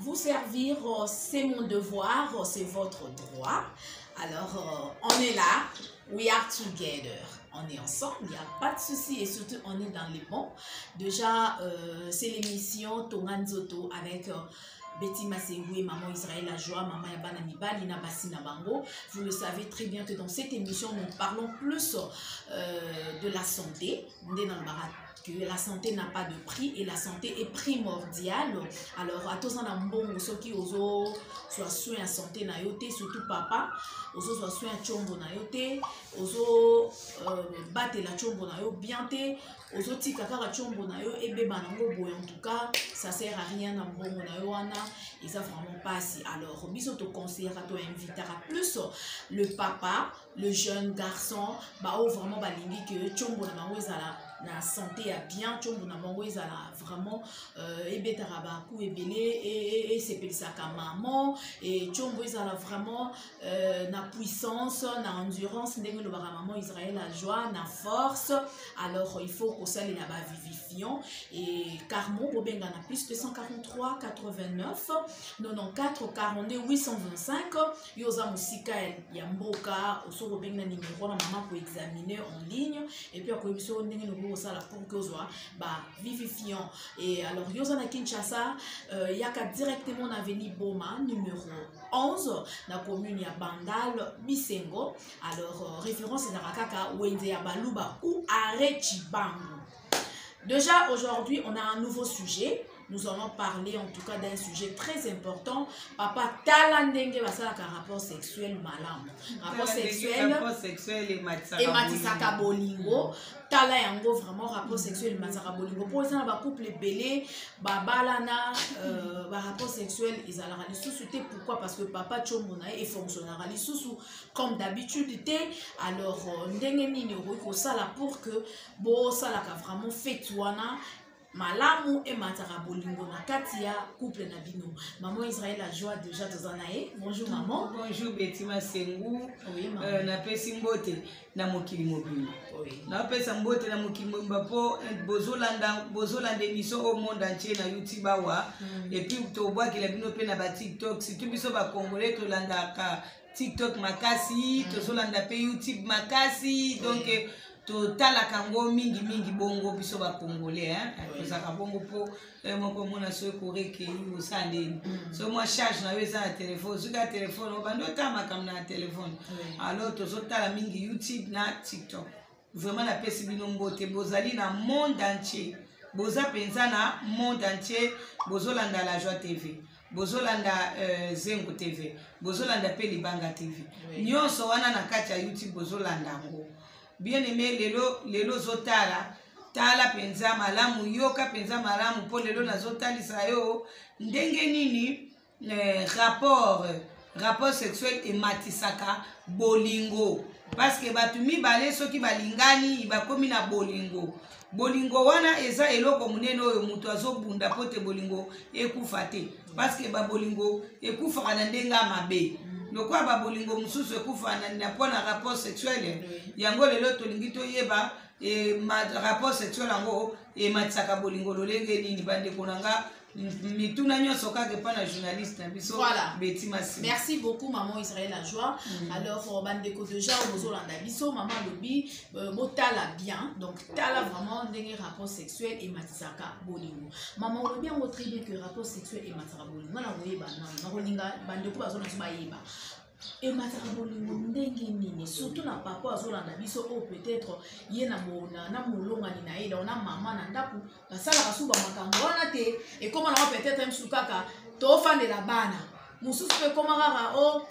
vous servir, c'est mon devoir, c'est votre droit. Alors, on est là, we are together. On est ensemble, il n'y a pas de souci et surtout on est dans les bons. Déjà, c'est l'émission Tongan Zoto avec Betty Maseoui, Maman Israël la joie, Maman Yabana Nibali, Nabasina Bango. Vous le savez très bien que dans cette émission, nous parlons plus de la santé. Que la santé n'a pas de prix et la santé est primordiale. Alors, à tous en bon, ceux qui osent soit soin à santé na yote, surtout papa, osent soit soin à chombo na yote, osent battre la chombo na yo bien te, osent tikaka la chombo na yo et beba nango boy. En tout cas, ça sert à rien na bon na yo wana, et ça vraiment pas si. Alors, biso te conseillera, te invitera plus le papa, le jeune garçon, bah oh vraiment bah lingi que chombo na bango ezala la santé a bien chombo na bango ezala vraiment ebetara ba ku ebele et c'est pour ça ka maman et chombo ezala vraiment na puissance na endurance ndenge lo ba maman Israël la joie na force. Alors il faut que ça les na ba vivifiant et Carmo bobenga na plus 243 89 94 42 825 yoza musika ya mboka oso bobenga numéro na maman pour examiner en ligne et puis après biso ndenge no ça pour que soit bah vivifiant. Et alors Yosana Kinshasa yaka directement na avenue Boma numéro 11 na commune ya Bandal Bisengo. Alors référence na Rakaka Wende ya Baluba ou Arechibangu. Déjà aujourd'hui on a un nouveau sujet. Nous allons parler en tout cas d'un sujet très important. Papa talandenge basala ka rapport sexuel malam. Rapport sexuel et matisaka bolingo. Tala yango vraiment rapport sexuel et matisaka bolingo. Pour ça ba couple belé, ba balana ba rapport sexuel ezala li susute. Pourquoi? Parce que papa chombo na e fonctionnera li susu comme d'habitude té. Alors ndenge nini ko sala pour que bo sala ka vraiment fetwana malamu et matara bolingo na katia couple na bino. Maman Israël la joie déjà tozanae. Bonjour maman. Bonjour Betty Masengu. Oui maman. Na pesi mbote na mokili mobile. Oui. Na pesa mbote na mokili mobile po bozolanda émission au monde entier na YouTube wa et puis to bois ki la bino pe na ba TikTok. Si tu biso ba congolais to landa ka TikTok makasi, to zolanda pe YouTube makasi. Donc tala kango mingi bongo biso ba congolais tozaka bongo po moko mona so koreke yo sande so moi charge na weza na téléphone zuka téléphone bando tama kam na téléphone alors tozotala mingi YouTube na TikTok. Vraiment la pesi bino mbote bozali na monde entier, boza penza na monde entier, bozolanda la joie TV, bozolanda Zengo TV, bozolanda pe Libanga TV. Nyonso wana na kati ya YouTube bozolanda ngo. Bien aimé lelo zotala tala penza malamu yoka penza malamu po lelo na zotali sayo ndenge nini rapport sexuel et matisaka bolingo parce que batumi bale soki balingani bakomi na bolingo wana eza eloko munene oyo mutu azobunda pote bolingo ekufa te parce que ba bolingo ekufa na ndenga mabe. Lokwa ba bolingo mususu ekufa na pona rapport sexuel yango lelo tolingi to yeba ma rapport sexuel yango matisaka bolingo lolenge nini bande konanga mituna nyonso kaka pana journaliste na biso. Voilà. Betty Masengu. Merci beaucoup maman Israël la joie. Alors bandeko déjà bozolanda biso maman lobi botala bien. Donc tala vraiment ndenge rapport sexuel et matisaka bolingo. Maman lobi on très bien que rapport sexuel et matisaka bolingo na koyeba na kolinga bandeko bazona so bayeba. Et mataka bolingo ndenge nini surtout na papa azolanda biso o peut-être ye na mona na molonga ni na ela ona mama na ndaku basala kasuba makambo wana te et comment on peut-être même sukaka to fande la bana mususu pe comment rara o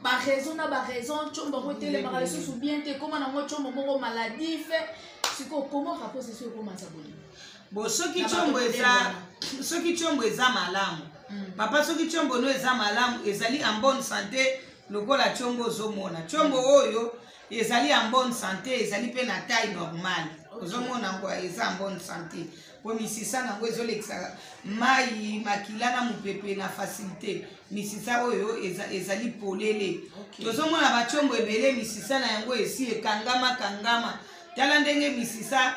ba raison chombo ko tele ba susu bien te comment na ngo chombo moko maladie fait siko comment rapport c'est sur comment ça bolingo bo soki chombo eza malamu papa soki chombo no eza malamu ezali en bonne santé. Lokola chombo zomona chombo oyo ezali en bonne santé ezali pe na taille normale ozomona ngo eza en bonne santé po misisa nango ezolekisa mai makila na mupepe na facilité misisa oyo ezali polele tozomona ba chombo ebele misisa na yango esi ekangama tala ndenge misisa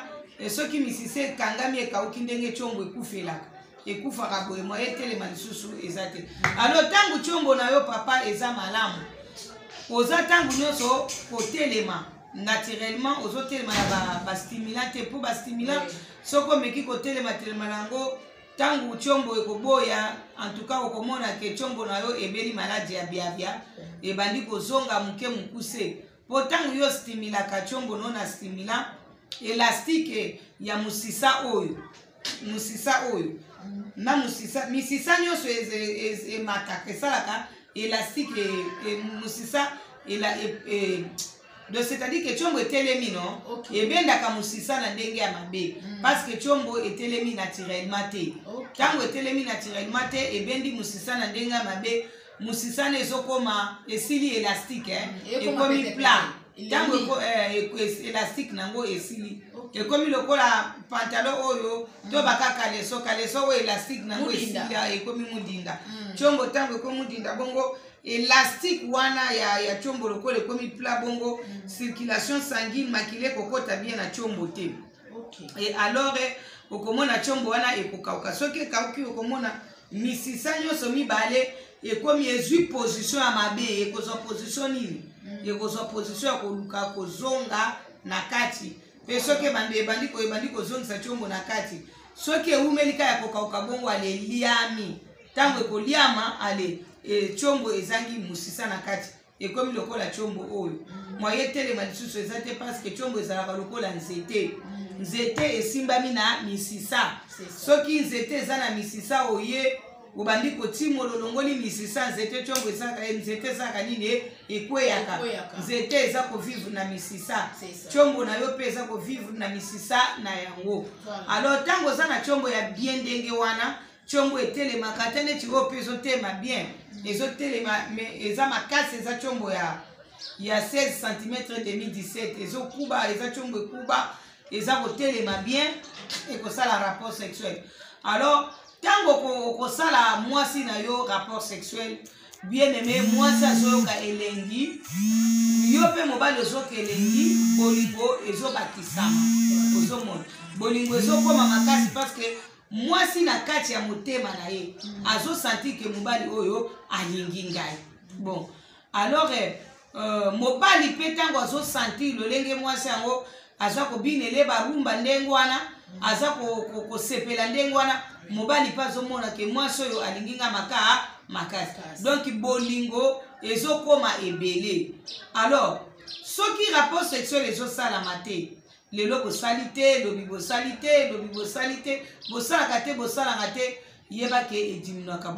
soki misisa ekangami ekauki ndenge chombo ekufelaka ekufaka boye mo etelema lisusu eza te. Alors tangu chombo na yo papa eza malamu oza tangu nyonso kotelema naturellement ozotelema na bastimulant te mpo bastimulant soki omeki kotelema telema nango tangu chombo ekoboya en tout cas okomona ke chombo na yo ebeli maladi ya biabia ebandi kozonga moke mokuse mpo tangu yo stimilaka chombo no na stimulant elastike ya musisa oyo na misisa nyonso emataka esalaka elastike musisa donc c'est-à-dire que chombo etelemi no ebendaka musisa na ndenge ya mabe parce que chombo etelemi naturellement te tango etelemi naturellement te ebendi musisa na ndenge ya mabe musisa na ezokoma esili élastique ekomi plat tango élastique nango esili ekomi lokola pantalon oyo to bakaka kaleso oyo élastique nango esili ekomi mudinda chombo tango ekomi mudinda bongo élastique wana ya chombo lokola ekomi plat bongo circulation sanguine makile kokota bien na chombo te et alors okomona chombo wana ekokauka soki ekauki okomona misisa nyonso mibale ekomi ezwi position ya mabe ekozwa position nini ekozwa position ya koluka kozonga na kati pe soki ebandi kozongisa chombo na kati soki eumelika ya kokauka bongo ale liami tango ekoliama ale chombo ezangi musisa na kati ekomi lokola chombo oyo moye telema lisusu eza te parce que chombo ezalaka lokola nzete esimbami na misisa soki nzete eza na misisa oye obandi kotimolo longoli misisa nzete chombo nzete ezaka nini ekweyaka nzete eza kovivre na misisa chombo na yo mpe eza kovivre na misisa na yango alors tango oza na chombo ya bien ndenge wana chombo etelemaka te neti oyo mpe ezotema bien ezotelema eza makasi eza chombo ya 16 cm 2017 ezokuba eza chombo ekuba eza kotelema bien ekosala rapport sexuel alors tango okosala mwasi na yo rapport sexuel bien aimé mwasi azoyoka elengi yo mpe mobali ozoyoka elengi bolingo ezobakisama ozomona bolingo ezokoma makasi parce que mwasi na kati ya motema na ye azosentir ke mobali oyo alingi ngai bon alors mobali mpe ntango azosentir lolenge mwasi yango aza kobinele barumba ndenge wana aza kosepela ndenge wana mobali mpe azomona ke mwasi oyo alingi nga makasi donc bolingo ezokoma ebele alors soki rapport sexuel ezosalama te lelo bosali te lobi bosali te bosalaka te yeba ke ediminaka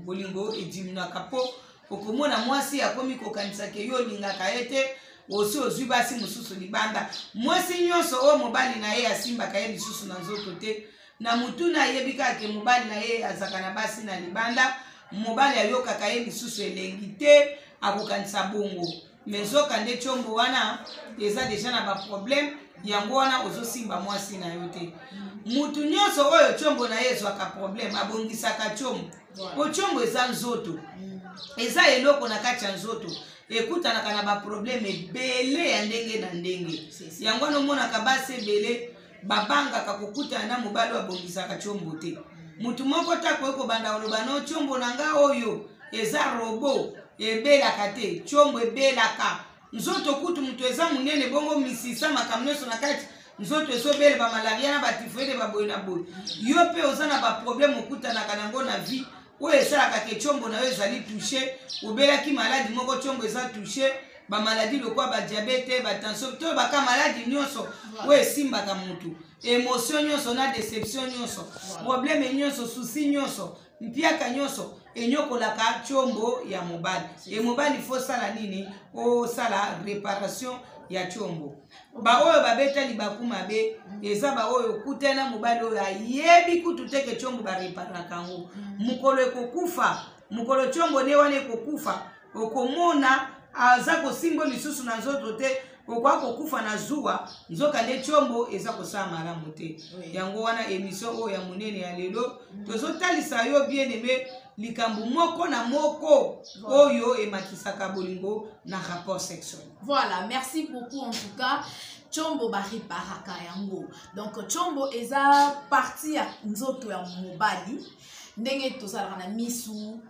bolingo ediminaka mpo okomona mwasi akomi kokanisa ke yo olingaka ye te osi ozwi basi mosusu libanda mwasi nyonso oyo mobali na ye asimbaka ye lisusu na nzoto te na mutu na yebi kaka ke mobali na ye azaka na basi na libanda mobali ayokaka ye lisusu elengi te akokanisa bongo mais zoka nde chombo wana eza deja na baproblème yango wana ozosimba mwasi na yo te mutu nyonso oyo chombo na ye ezwaka problème abongisaka chombo po chombo eza nzoto eza eloko na kati ya nzoto ekutanaka na baproblème ebele ya ndenge na ndenge yango wana omonaka basi ebele babangaka kokutana na mobali abongisaka chombo te mutu moko tako ekobanda oloba no chombo na nga oyo eza robo ebelaka te chombo ebelaka nzoto kutu mutu eza munene bongo misisa makambo nyonso na kati nzoto ezobele bamalaria na batifoide baboye na boye yo mpe oza na baproblème okutanaka nango na vie oyo esalaka ke chombo na yo ezali touché obelaki maladi moko chombo eza touché bamaladi lokwa badiabete batension to baka maladi nyonso oyo esimbaka mutu émotion nyonso na déception nyonso problème nyonso souci nyonso mpiaka nyonso enyokolaka chombo ya mobali mobali fo sala nini osala réparation ya chombo baoyo babeta libaku mabe eza baoyo kutana mobali oyo ayebi kutu teke chombo bareparaka yango mukolo ekokufa mukolo chombo ne wana ekokufa okomona aza kosimbo lisusu na nzoto te okwa kokufa na zuwa nzoka nde chombo eza kosala malamu te yango wana émission oyo ya monene ya lelo tozotalisa yo bien aimé likambo moko na moko oyo emakisaka bolingo na rapport sexuel. Voilà, merci beaucoup en tout cas. Chombo bariparaka yango. Donc chombo eza parti ya nzoto ya mobali. ndenge tozalaka na misu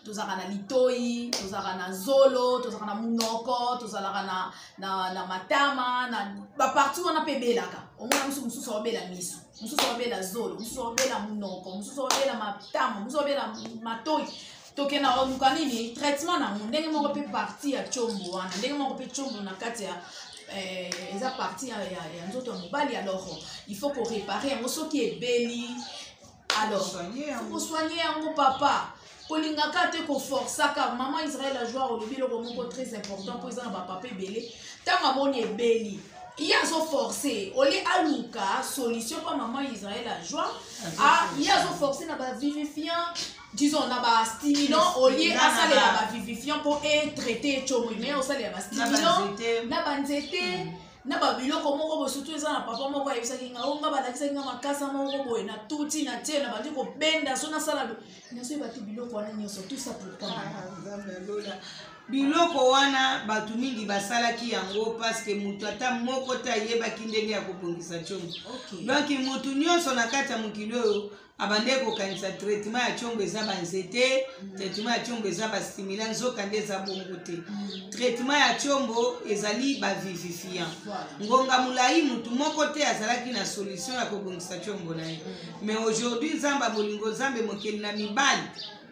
tozalaka na litoi tozalaka na zolo tozalaka na munoko tozalaka na matama na bapartout wana mpe ebelaka omona mosusu obela misu mosusu obela zolo mosusu obela munoko mosusu obela matama mosusu obela matoi tokena oluka nini traitement nango ndenge moko mpe parti ya tshombo wana ndenge moko mpe tshombo na kati ya eza parti ya nzoto ya mobali alors il faut koréparer yango soki ebeli alors faut soigner yango papa kolingaka te koforçaka mama Israël a joie olobi eloko moko très important mpo eza na bapapa ebele ntango amoni ebeli ye azoforce olie aluka solution mpo mama Israël a joie ye azoforce na bavivifiant disons na bastimulant olie asalela bavivifiant mpo etraite etiomo me osalela bastimulant na banzete na babiloko moko boye surtout eza na papa moko ayebisaki nga onga balakisaki nga makasa moko boye na tuti na tie na bandi kobenda so nasala naso yebati biloko wana nyonso tout ça pourquoi biloko wana bato mingi basalaki yango parce que mutu ata moko te ayebaki ndenge ya kobongisa tshombo donc mutu nyonso na kati ya mokili oyo abande kokanisa traitement ya tshombo eza banzete traitement ya tshombo eza bastimulant nzoka nde eza bongo te traitement ya tshombo ezali bavivifiant ngonga molai mutu moko te azalaki na solution ya kobongisa tshombo na ye mais aujourd'hui nzambe bolingo nzambe mokeli na mibali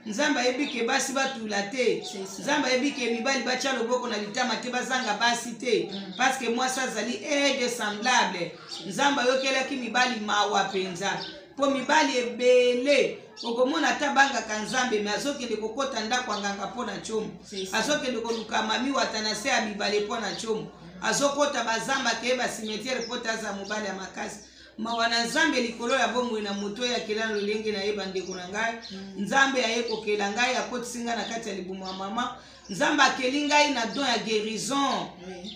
nzambe ayebike basi batula te nzambe ayebike mibali batya loboko na litama te bazanga basi te parce que mwasi azali aide semblable nzambe ayokelaki mibali mawa mpenza mpo mibali ebele okomona ata bangaka nzambe me azokende kokota ndako anganga mpo na tshombo azokende koluka mami wata na se ya mibale mpo na tshombo azokota bazamba keyeba cimetiere mpo te aza mobali ya makasi mawa na nzambe likolo ya bomoi na moto ya kela lolenge na yeba ndeko na ngai nzambe aye kokela ngai akotisi ngai na kati ya libumu ya mama nzambe akeli ngai na don ya guérison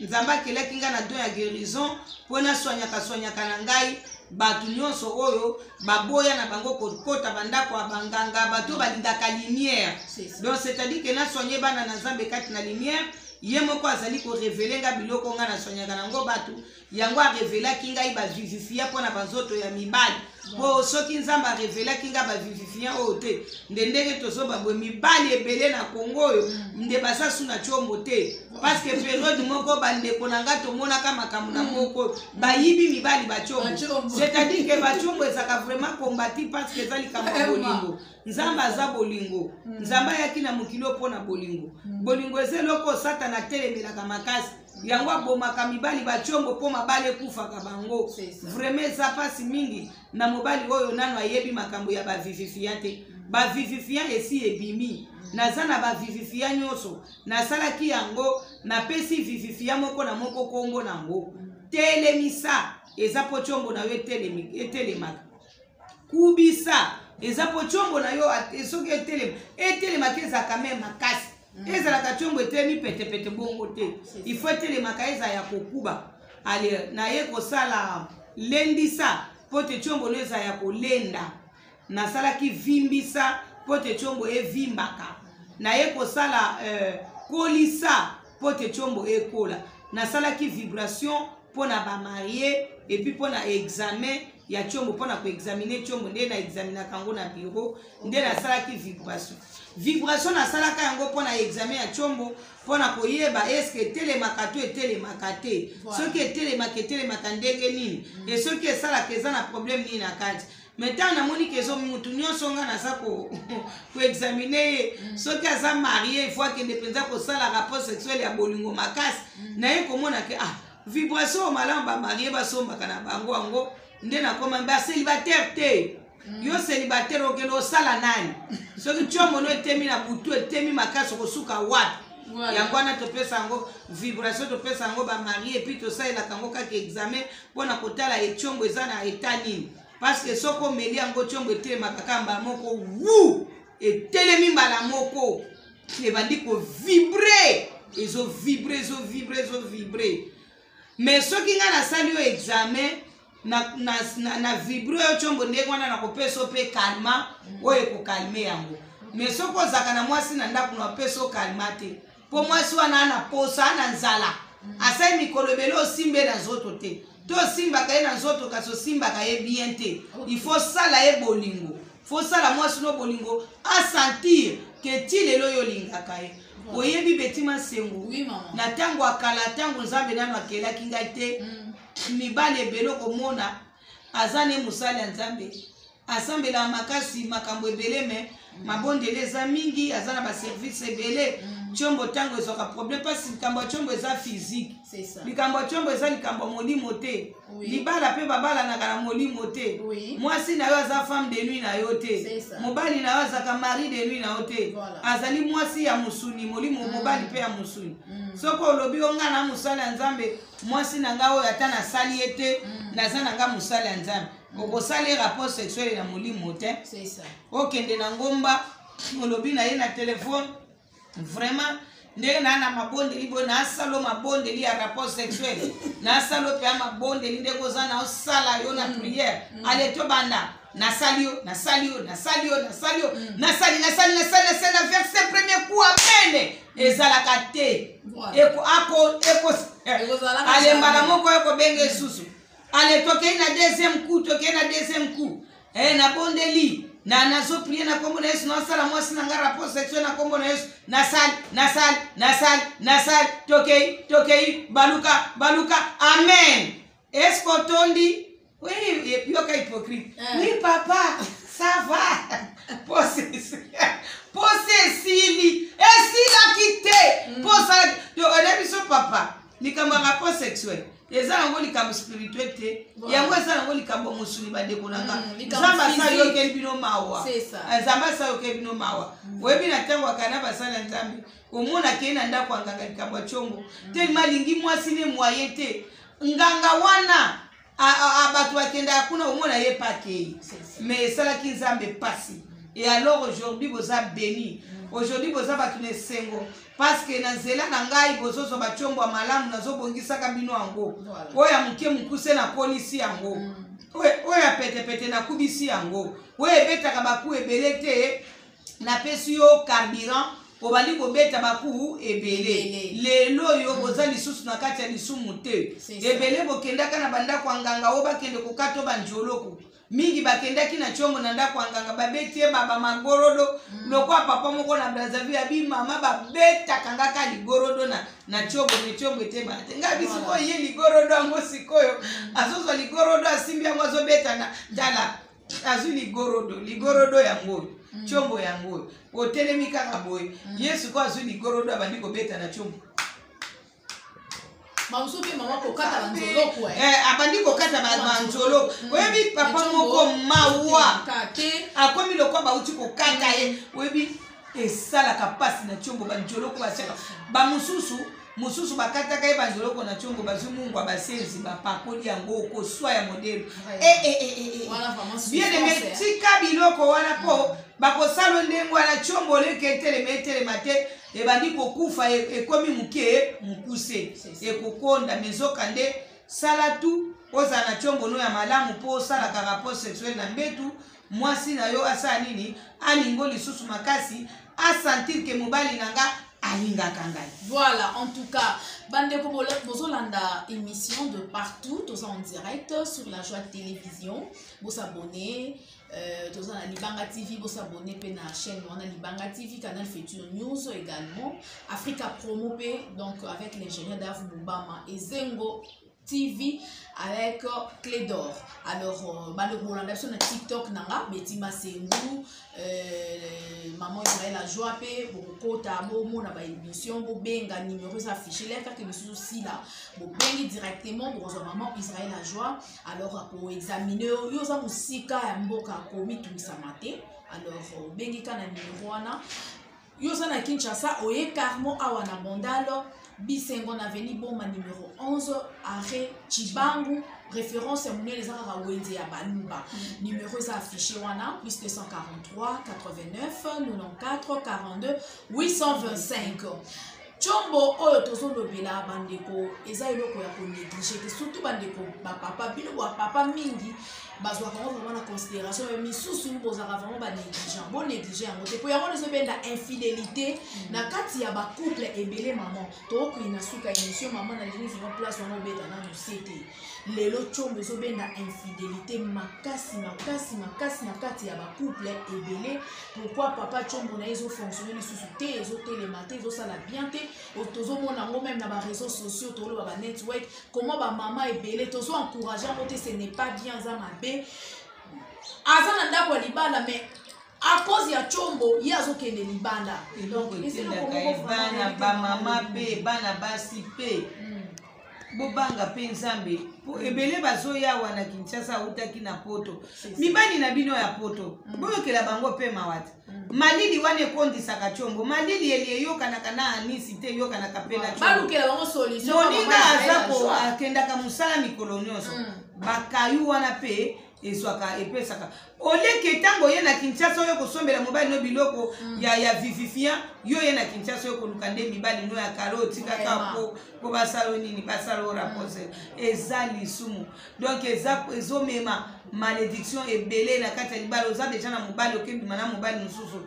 nzambe akelaki ngai na don ya guérison mpo naswanyaka na ngai bato nyonso oyo baboya na bango kokota bandako ya banganga bato balingaka lumière donc c'est-à-dire que naswanye bana na nzambe kati na lumière ye moko azali korevele nga biloko nga naswanyaka nango bato yango arevelaki ngai bavivifia mpo na banzoto ya mibali po soki nzambe arevelaki nga bavivifia oyo te nde ndenge tozoba boye mibali ebele na kongo oyo nde basasu na tshombo te parce que periode moko bandeko na nga tomonaka makambo na moko bayibi mibali batshombo c'est-à-dire que batshombo ezaka vraiment kombati parce que eza likambo ya bolingo nzambe aza bolingo nzambe ayaki na mokili mpo na bolingo bolingo eza eloko satana atelemelaka makasi yango abomaka mibali batshombo mpo mabali ekufaka bango vraiment eza mpasi mingi na mobali oyo nano ayebi makambo ya bavivifiant te bavivifiant esi ebimi naza na bavivifiant nyonso nasalaki yango napesi vivifiant moko na moko kongo nango telemisa eza mpo tshombo na yo etelemaka kubisa eza mpo tshombo na yo soki etelemaka ezalaka me makasi ezalaka tshombo etelemi petepete bongo te ifo etelemaka eza ya kokuba ale naye kosala lendisa mpo te tshombo no eza ya kolenda nasalaki vimbisa mpo te tshombo evimbaka naye kosala kolisa mpo te tshombo ekola nasalaki vibration mpo na bamarie epuis mpo na examen ya tshombo mpo na koexamine tshombo nde na examinaka yango na bureau nde nasalaki vibration nasalaka yango mpo na examen ya tshombo mpo na koyeba eske etelemaka to etelemaka te soki etelemaka ndenge nini e soki esalaka eza na problème nini na kati mais ntango namoni ke ezo mutu nyonso nga naza koexamine ye soki aza marie ifo akende mpenza kosala rapport sexuel ya bolingo makasi naye komona ke vibration oyo malamu bamarie basombaka na bango yango nde nakoma baselibatere te yo célibataire okende osala nani soki tshombo no etemi na butu etemi makasi kosuka wapi yango wana topesa yango vibration topesa yango bamarie epuis tosalelaka yango kaka examen mpo na kotala etshombo eza na eta nini parce que soki omeli yango tshombo etelemaka kaka mbala moko wu etelemi mbala moko ebandi kovibre ezovibre mais soki nga nasali yo examen na vibre oyo tshombo ndenge wana nakopesa mpe kalma oyo ekokalme yango mais soki ozalaka na mwasi na ndako na opesa okalma te mpo mwasi wana ana posa ana nzala asali mikolo ebele osimbe na nzoto te to osimbaka ye na nzoto kasi osimbaka ye bien te il faut sala ye bolingo faut ça la moi sino bolingo a sentir que ti lelo yo lingaka ye oyebi betima sengo na tango akala tango nzambe nano akelaki ngai te mibale ebele komona aza ne mosali ya nzambe asambela makasi makambo ebele me mabondele eza mingi aza na baservice ebele chombo tango ezwaka problème pasi likambo ya chombo eza physique likambo ya chombo eza likambo molimo te libala mpe babalanaka na molimo te mwasi na yo aza femme de nuit na yo te mobali na yo azaka mari de nuit na yo te azali mwasi ya mosuni molimo mobali mpe ya mosuni soki olobi o nga na mosali ya nzambe mwasi na nga oyo ata nasali ye te naza na nga mosali ya nzambe okosala rapport sexuel na molimo te okende na ngomba olobi na ye na telefone vraiment ndenge na mabondeli boye nasalo mabondeli ya rapport sexuel nasalo mpe ya mabondeli ndenge oza na osala yo na prière ale tobanda nasali yo na verset premier coup amen ezalaka te alembala moko ekobenge susu ale tokei na deuxième coup na bondeli nazo prier na kombo na Yesu na sala mwasi na nga rapport sexuel na kombo na Yesu nasali tokei baluka amen est-ce qu'on tondi oui et puis yoka hypocrite oui papa ça va posesili esila kite posa yo edebiso papa likambo rapport sexuel eza nango likambo spirituel te yango eza nango likambo mosuni bandeko na nga nzambe asali yokeli bino mawa oyebi na ntango akana basali ya nzambe omona kei na ndako ya nganga likambo ya chongo telema alingi mwasi ne mwaye te nganga wana bato bakendaka kuna omona ye pakei mais esalaki nzambe pasi et alors aujourd'hui boza béni aujourd'hui boza bato na esengo parce que na nzela na ngai bozozo bachombo ya malamu nazobongisaka bino yango oyo ya moke mokuse na kolisi yango oyo ya petepete na kubisi yango oyo ebetaka baku ebele te napesi yo carburant obali kobeta baku ebele lelo oyo boza lisusu na kati ya lisumu te ebele bokendaka na bandako ya nganga oyo bakende kokata banjoloko mingi bakendaki na chongo na ndako anganga babeti baba magorodo lokwa papa moko na Brazzaville abi mama babeta kangaka ligorodo na chongo ne chongo ete bate ngabi siko ye ligorodo ango sikoyo azozo ligorodo asimbi yango azobeta na dala azu ligorodo yango chongo yango otelemi kaka boye Yesu ko azu ligorodo abandi kobeta na chongo abandi kokata banzolo oyebi papa moko mawa akomi lokwa bauti kokata ye oyebi esalaka pasi na chombo banzoloko baseka bamususu bakataka ye banzoloko na chombo bazumungwa basenzi bapakoli yango koswa ya modelo bien aimé tika biloko wana po bakosalo ndenge wana chombo leke etelema te ebandi kokufa ekomi muke mukuse ekokonda mezoka nde sala tu oza na chombo no ya malamu po osalaka rapport sexuel na mbetu mwasi na yo asala nini alingo lisusu makasi asentir ke mobali na nga alingaka ngai. Voilà, en tout cas, bandeko bozolanda émission de partout, tous en direct sur la Joie Télévision. Vous abonnez, tous en Libanga TV, vous abonnez pe na chaîne on a Libanga TV, Canal Future News également, Africa Promo donc avec l'ingénieur Dave Boubama et Zengo TV avec Clé d'Or. Alors, malheureusement, sur TikTok, nanga Betima Sengou, Maman Israël la joie, beaucoup tabo, mon aba émission, bo benga numéro affiché, là, que nous aussi là, bo bengi directement pour Maman Israël la joie. Alors, pour examiner, yosa musika ya mboka komi tumisamate. Alors, bengi kana numéro wana. Yosa na Kinshasa, oye Carmo awana bondalo. Bisengo na veni bomba numéro 11 arrêt Chibangu référence à mon les arabes Wendy à Banuba numéro est affiché wana plus 243 89 94 42 825 Chombo oyo tozolobela bandeko eza eloko ya ko négliger surtout bandeko papa bino wa papa mingi bazwaka ngo vraiment na considération mais misusu bozaka vraiment ba négligent bon négligent yango te po yango nezo benda infidélité na kati ya ba couple ebele maman to ko ina suka émission maman na lingi vraiment place wana beta na musete lelo chombo ezo benda infidélité makasi na kati ya ba couple ebele pourquoi papa chombo na ezo fonctionner lisusu te ezo télémater ezo sala bien te tozo mona ngo même na ba réseaux sociaux to lo ba network comment ba maman ebele tozo encourager ngo te ce n'est pas bien za mabe azana ndako libala mais à cause ya chombo ye azokende libanda donc bana ba mama pe bana basi pe bobanga pe nzambe po ebele bazoya wana Kinshasa utaki na poto mibani na bino ya poto boyokela bango pe mawata malili wane kondisaka chombo malili eliyoka kana anisi te yoka na kapela chombo balukela bango solution moninga azako akendaka musala mikolo nyonso bakayu wana pe eswaka epesaka oleke tango ye na Kinshasa yo kosombela mobali no biloko ya vivifia yo ye na Kinshasa yo koluka nde mibali no ya karoti kaka po basalo nini basalo rapose ezali sumu donc ezomema malédiction ebele na kati ya libala oza deja na mobali okebima na mobali mosusu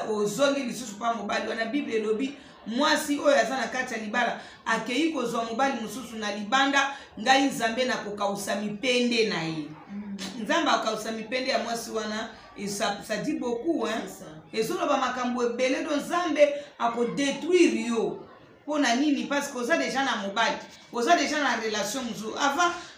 ozongi lisusu pa mobali wana Bible elobi mwasi oyo aza na kati ya libala akei kozwa mobali mosusu na libanda ngai nzambe na kokausa mipende na ye nzamba akausa mipende ya mwasi wana ça dit beaucoup hein ezoloba makambo ebele do nzambe ako détruire yo pona nini parce que oza déjà na mobali oza déjà na relation mususu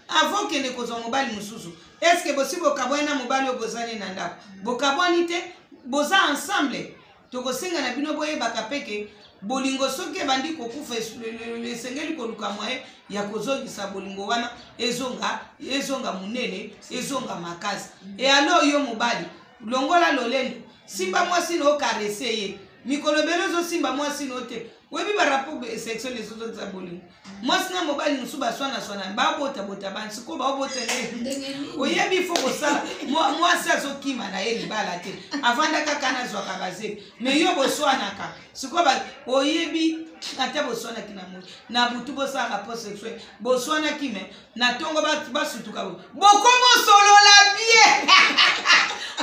avant kende kozwa mobali mususu est-ce que bosi bokabwani na mobali oyo bozani na ndako bokabwani te boza ensemble tokosenga na bino boyebaka peke bolingo soki ebandi kokufa esengeli koluka mwaye ya kozongisa bolingo wana ezonga munene ezonga makasi e alo yo mobali longola lolendo simba mwasi no karese ye mikolo belozo simba mwasi no te webi ba rapport sexuel ezozo za bolingo mwasi na mobali musuba swana ba bota bansi ko ba bota ne oyebi fo kosala mwasi azokima na ye libala te avanda kaka na zwaka baze me yo boswanaka siko ba oyebi ata boswana kina mu na butu bosala rapport sexuel boswana kime na tongo ba sutuka bokomo solo la bien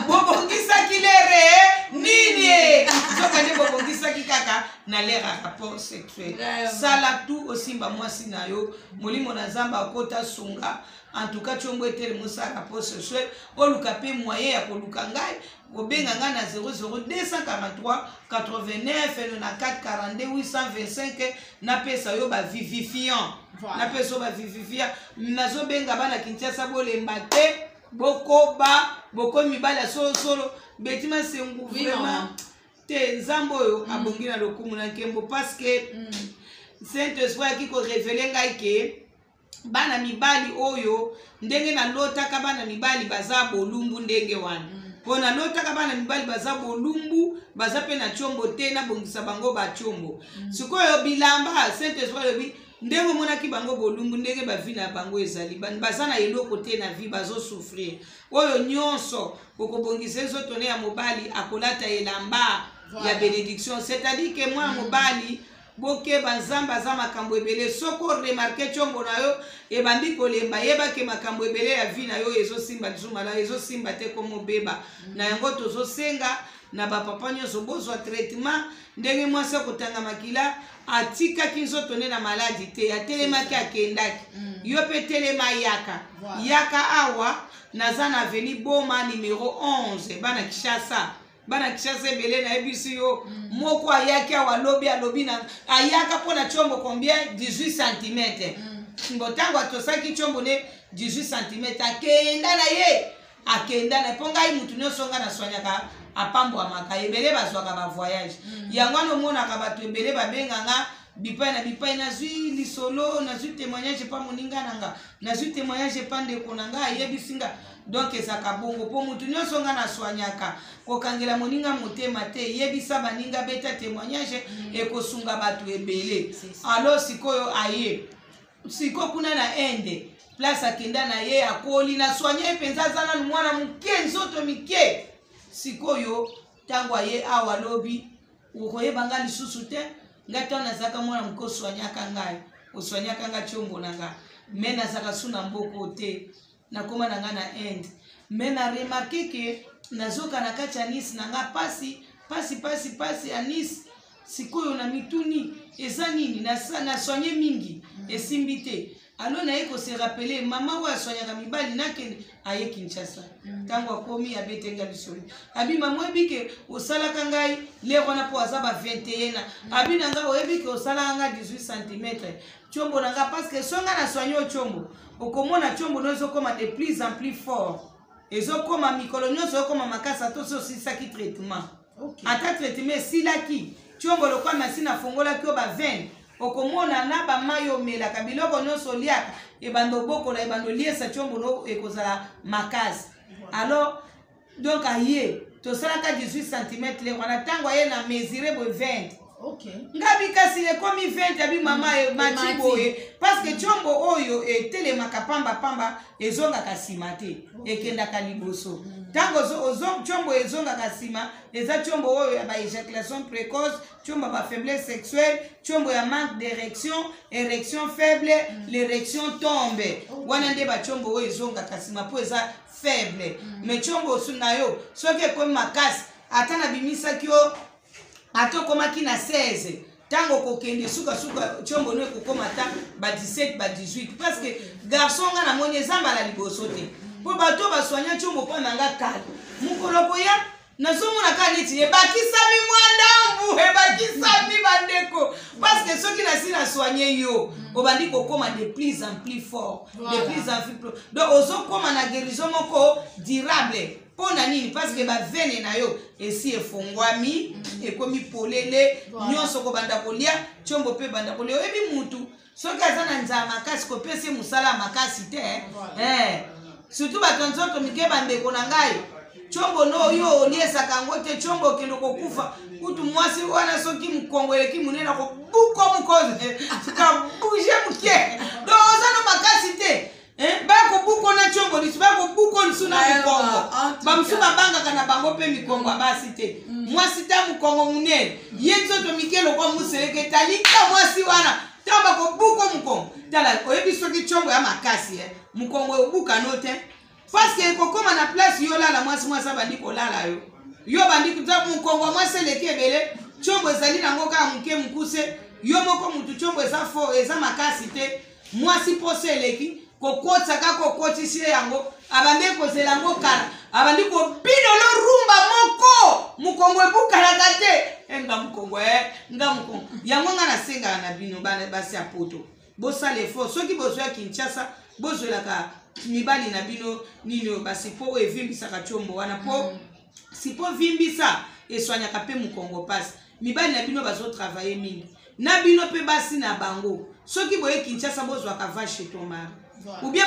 bobongisa kilere nini zokande bobongisa kikaka na lera rapport sexuel sala tu osimba mwasi na yo molimo na zamba akota sunga en tout cas chombo etere musa rapport sexuel oluka pe moyen ya koluka ngai bobenga nga na 00243 89 94 42 825 na pesa yo ba vivifiant na pesa yo ba vivifiant nazo benga bana Kinshasa bolemba te boko mibala solo betima sengu vraiment te nzambo oyo abongi na lokumu na nkembo parce que Saint Esprit ki ko révéler ngai ke bana mibali oyo ndenge na lotaka bana mibali baza bolumbu ndenge wana pona lotaka bana mibali baza bolumbu baza pe na chombo te na bongisa bango ba chombo sikoyo bilamba Saint Esprit lobi ndenge monaki bango bolumbu ndenge bavi na bango ezali baza na eloko te na vie bazo souffrir oyo nyonso okobongisa ezoto ne ya mobali akolata elamba ya bénédiction c'est-à-dire que moi mobali boke banzamba za makambo ebele soko remarquer chombo na yo ebandi kolemba yeba ke makambo ebele ya vie na yo ezosimba zumala ezosimba te komo beba na yango tozosenga na ba papa nyonso bozwa traitement ndenge mwasi kotanga makila atika kinzoto ne na maladi te atelemaki akendaki yo pe telema yaka awa naza na avenue Boma numéro 11 bana Kinshasa ebele na ebisi yo moko ayaki awa alobi na ayaka pona chombo combien 18 cm mbotango atosaki chombo ne 18 cm akenda na ponga mutu nyonso nga na soanyaka apambo amaka ebele bazwaka ba voyage yango no mona ka bato ebele babenganga bipai na zui lisolo na zui témoignage pa moninga nanga na zui témoignage pa ndeko nanga yebisinga donc ezaka bongo po mutu nyonso nga na soanyaka kokangela moninga motema te yebisa baninga beta témoignage ekosunga bato ebele alors sikoyo aye siko kuna na ende place akenda na ye akoli na soanya penza zana mwana muke nzoto mike sikoyo tango aye awa lobi ukoyeba nga lisusu te ngata nazaka mwana muko soanyaka ngai oswanyaka nga chombo nanga mena zaka suna mboko te nakoma nanga na end mais na remarqué que nazoka na kati ya Nice nanga pasi ya Nice sikoyo na mituni eza nini na soigné mingi esimbi te. Alors na yeko se rappeler mama wa soignaka mibali nakende aye Kinshasa tango akomi abetenga bisoli abi mama ebike osalaka ngai leko na po azaba 21 abi nanga oyebike osala nga 18 cm chombo nanga parce que songa na soigné chombo okomona chombo nozo koma de plus en plus fort ezokoma mikolo nyonso okoma makasa to so sisaki traitement ata traitement silaki chombo lokwa masina fongola kyo ba 20 okomona na ba mayo melaka biloko nyonso liaka ebando boko na ebando liesa chombo no ekozala makasi. Alors donc aye to salaka 18 cm le wana tango aye na mesurer bo 20 ngabi kasi le komi 20 abi mama e matiboye parce que chombo oyo etelemaka pamba ezonga kasima te ekenda kaliboso tango chombo ezonga kasima eza chombo oyo ya ba éjaculation précoce, chombo ba faiblesse sexuelle, chombo ya manque érection faible, l'érection tombe wana nde ba chombo oyo ezonga kasima po eza faible. Mais chombo sunayo soki ko makasi atana bimisa kyo atokomaki na 16 tango kokende suka chombo no kokoma ta ba 17 ba 18 parce que garçon nga na moni ezamba la liboso te po bato ba soigner chombo pa nanga kala mukolo koya nazomona ka neti ebakisami mwandambu ebakisami bandeko parce que soki na sina soigner yo obandi kokoma de plus en plus fort de plus en plus donc ozokoma na guérison moko durable. Pona nini parce que ba vene na yo esi efongwami ekomi polele nyonso ko banda kolia chombo pe banda kolia ebi mutu soki azana nzama makasi ko pese musala makasi te surtout ba tonzoto mike bande ko na ngai chombo no yo oliesa kangote chombo kendo kokufa kutu mwasi wana soki mkongwele ki munena ko buko mukoze ka bouge muke do ozana makasi te bako buko na chombo lisu bako buko nsuna mikongo bamsuba banga kana bango pe mikongo basi te mwasi ta mkongo munene yenzo to mikelo kwa museleke talika mwasi wana tamba ko buko mkongo tala oyebi soki chombo ya makasi mkongo obuka note parce que kokoma na place yo lala mwasi bandi ko lala yo bandi kuta mkongo mwasi lekebele chombo ezali nango ka mke mkuse yo moko mutu chombo eza fo eza makasi te mwasi pose leki kokotsa kakokotisi yango abande kozela ngo kala abandi ko bino lo rumba moko mukongo ebukala kate nga mukongo yango nga nasenga na bino bana basi apoto bosala effort soki bozwa Kinshasa bozwela ka mibali na bino nino basi po evimbisaka chombo wana po sipo vimbisa eswanyaka pe mukongo pasi mibali na bino bazo travailler mingi na bino pe basi na bango soki boye Kinshasa bozwa ka va chez ton mari ou bien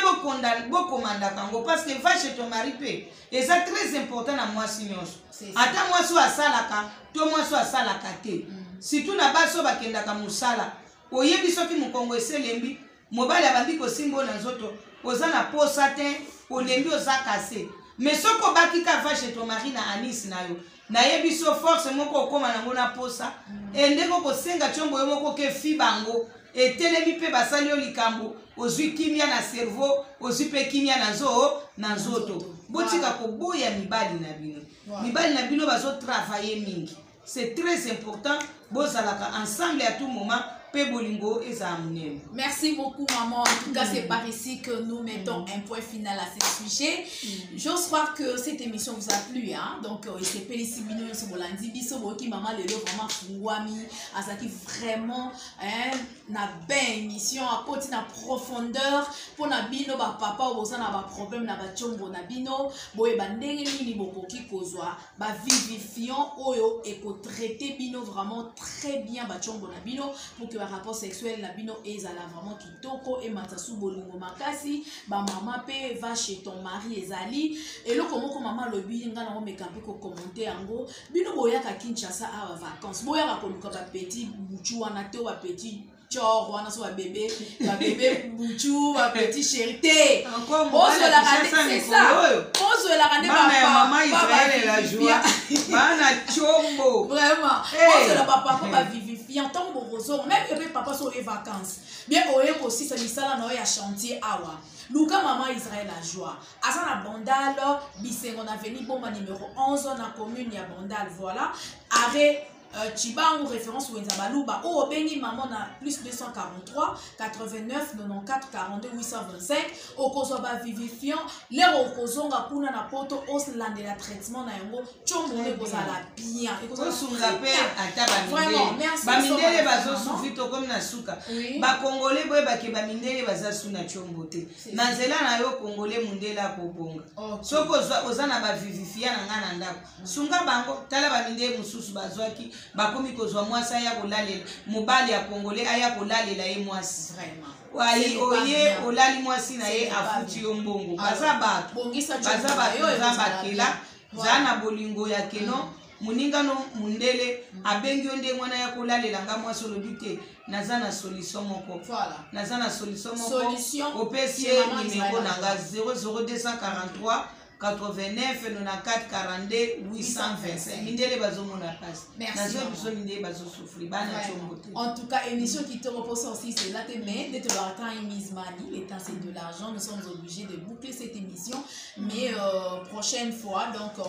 bo commanda kango parce que va chez ton mari pe et c'est très important na mwasi nyonso ata mwasi asalaka to mwasi asalaka te surtout na baso bakendaka musala oyebi soki mukongo eselembi mobali abandi kosimbo na nzoto oza na posa te olembi oza kase mais soko bakika va chez ton mari na anis na yo na yebi so force moko okoma nango na posa endeko kosenga chombo yo moko ke fi bango etelemi pe basali yo likambo ozwi kimia na cerveau ozwi pe kimia na nzoto botika koboya mibali na bino mibali na bino bazo travailler mingi c'est très important bozalaka ensemble à tout moment. Merci beaucoup maman. En tout cas c'est par ici que nous mettons un point final à ce sujet. J'ose croire que cette émission vous a plu donc c'est Pélissi Bino Yosobolandi Biso Boki maman Lelo vraiment Fungwami Asaki vraiment na belle émission à côté na profondeur pour na bino ba papa oza na ba problème na ba chombo na bino boye bandenge nini bokoki kozwa ba vivifiant oyo et ko traiter bino vraiment très bien ba chombo na bino pour que rapport sexuel na bino ezala vraiment kitoko et matasu bolingo makasi ba mama pe va chez ton mari ezali et le comment maman lobi nga na meka pe ko commenter yango bino boyaka Kinshasa a vacances boyaka ko luka ba petit buchu wana te ba petit chor wana so ba bébé buchu ba petit chéri encore moi c'est ça pose la rande maman Israël la joie bana chombo vraiment pose la papa ba vivifier vivifiant tant borozo même que papa sur les vacances bien oye aussi ça misala na ya chantier awa Luka maman Israël a joie asana Bondal bisengo na veni bomba numéro 11 na commune ya Bondal voilà arrêt Chibangu référence ou Nzabaluba ou Bengi maman na plus 243 89 94 42 825 Okozoba vivifiant les Okozonga kuna na poto Osland de la traitement na yango chombo ne kozala bien Osunga pe ata vraiment merci bamindele bazo sufito comme na suka ba congolais boye ba ke bamindele baza suna chombo te na nzela na yo congolais mundela ko bonga soko ozana ba vivifiant na ngana ndako sunga bango tala bamindele mususu bazwaki bakomi kozwa mwasa ya kolalela mobali ya congolais aya kolalela ye mwasi wali oye olali mwasi na ye afuti yo mbongo baza bato za bakela zana bolingo ya keno muningano mundele abengi yo nde mwana ya kolalela nga mwasi olobi te naza na solution moko naza na solution moko opesi ye nimero na nga 00243 89 94 42 825 mindele bazomona passe nazo biso mindele bazosufri bana chombo. En tout cas émission qui te repose aussi c'est là mais de te voir temps mise mani le temps c'est de l'argent nous sommes obligés de boucler cette émission mais prochaine fois donc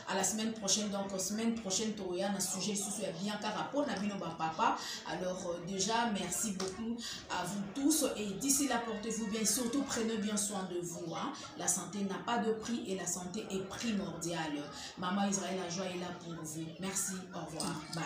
à la semaine prochaine donc semaine prochaine toya un sujet sous bien car rapport na bino ba papa alors déjà merci beaucoup à vous tous et d'ici là portez-vous bien surtout prenez bien soin de vous hein. La santé n'a pas de prix et la santé est primordiale. Maman Israël, la joie est là pour vous. Merci, au revoir, bye.